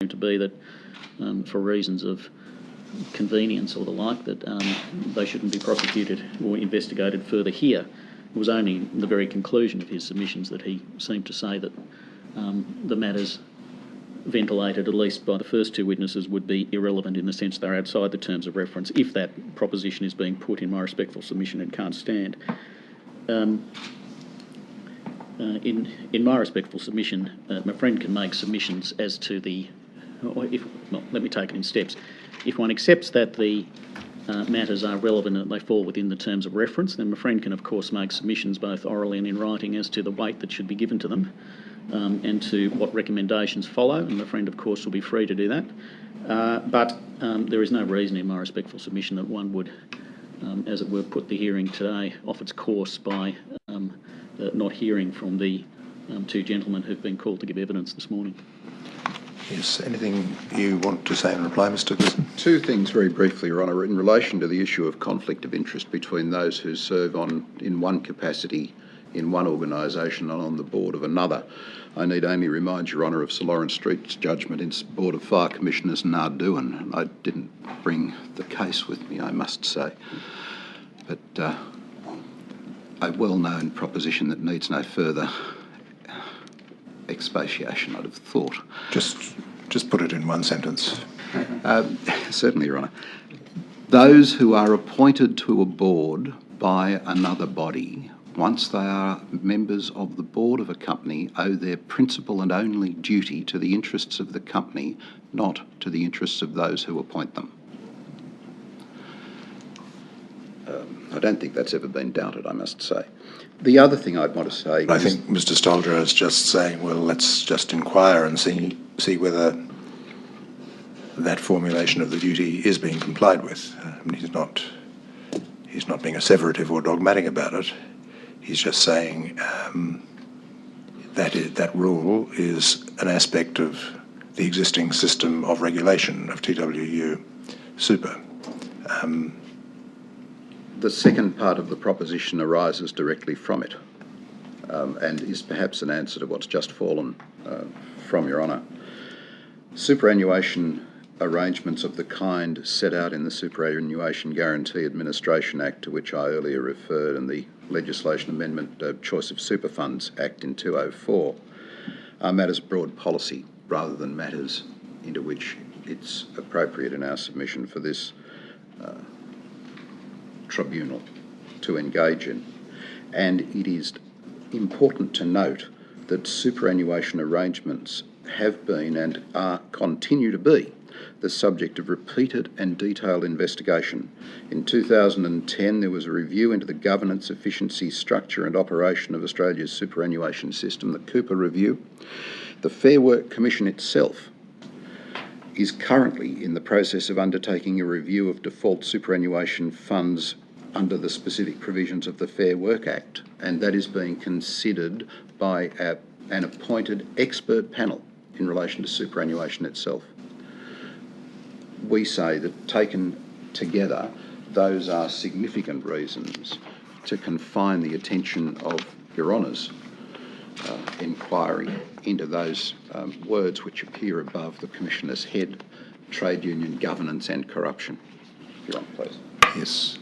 to be that for reasons of convenience or the like, that they shouldn't be prosecuted or investigated further here. It was only in the very conclusion of his submissions that he seemed to say that the matters ventilated, at least by the first two witnesses, would be irrelevant in the sense they're outside the terms of reference. If that proposition is being put in my respectful submission, it can't stand. In my respectful submission, my friend can make submissions as to the, let me take it in steps. If one accepts that the matters are relevant and they fall within the terms of reference, then my friend can of course make submissions both orally and in writing as to the weight that should be given to them and to what recommendations follow, and my friend of course will be free to do that. But there is no reason in my respectful submission that one would, as it were, put the hearing today off its course by not hearing from the two gentlemen who've been called to give evidence this morning. Yes, anything you want to say in reply, Mr. Glisson? Two things very briefly, Your Honour. In relation to the issue of conflict of interest between those who serve in one capacity in one organisation and on the board of another, I need only remind Your Honour of Sir Lawrence Street's judgment in Board of Fire Commissioners Nardoon. I didn't bring the case with me, I must say, but a well-known proposition that needs no further expatiation, I'd have thought. Just put it in one sentence. Certainly, Your Honour. Those who are appointed to a board by another body, once they are members of the board of a company, owe their principal and only duty to the interests of the company, not to the interests of those who appoint them. I don't think that's ever been doubted, I must say. The other thing I'd want to say I think Mr. Stolger is just saying, well, let's just inquire and see whether that formulation of the duty is being complied with. He's not being asseverative or dogmatic about it. He's just saying that rule is an aspect of the existing system of regulation of TWU Super. The second part of the proposition arises directly from it and is perhaps an answer to what's just fallen from Your Honour. Superannuation arrangements of the kind set out in the Superannuation Guarantee Administration Act, to which I earlier referred, and the Legislation Amendment Choice of Super Funds Act in 2004, are matters of broad policy rather than matters into which it's appropriate in our submission for this tribunal to engage in. And it is important to note that superannuation arrangements have been and continue to be the subject of repeated and detailed investigation. In 2010, there was a review into the governance, efficiency, structure and operation of Australia's superannuation system, the Cooper Review. The Fair Work Commission itself is currently in the process of undertaking a review of default superannuation funds under the specific provisions of the Fair Work Act, and that is being considered by an appointed expert panel in relation to superannuation itself. We say that taken together, those are significant reasons to confine the attention of Your Honour's inquiry into those words which appear above the Commissioner's head: trade union governance and corruption. Your Honour, please. Yes.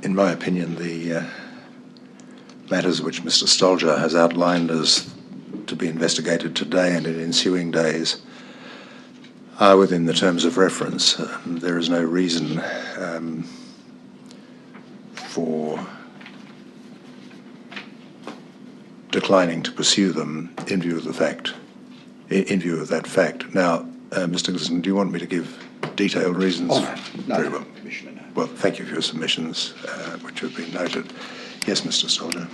In my opinion, the matters which Mr. Stolger has outlined as to be investigated today and in ensuing days are within the terms of reference. There is no reason for declining to pursue them in view of the fact, in view of that fact. Now, Mr. Glisson, do you want me to give detailed reasons? Oh, no. Very well. Commissioner, no. Well, thank you for your submissions, which have been noted. Yes, Mr. Stolger.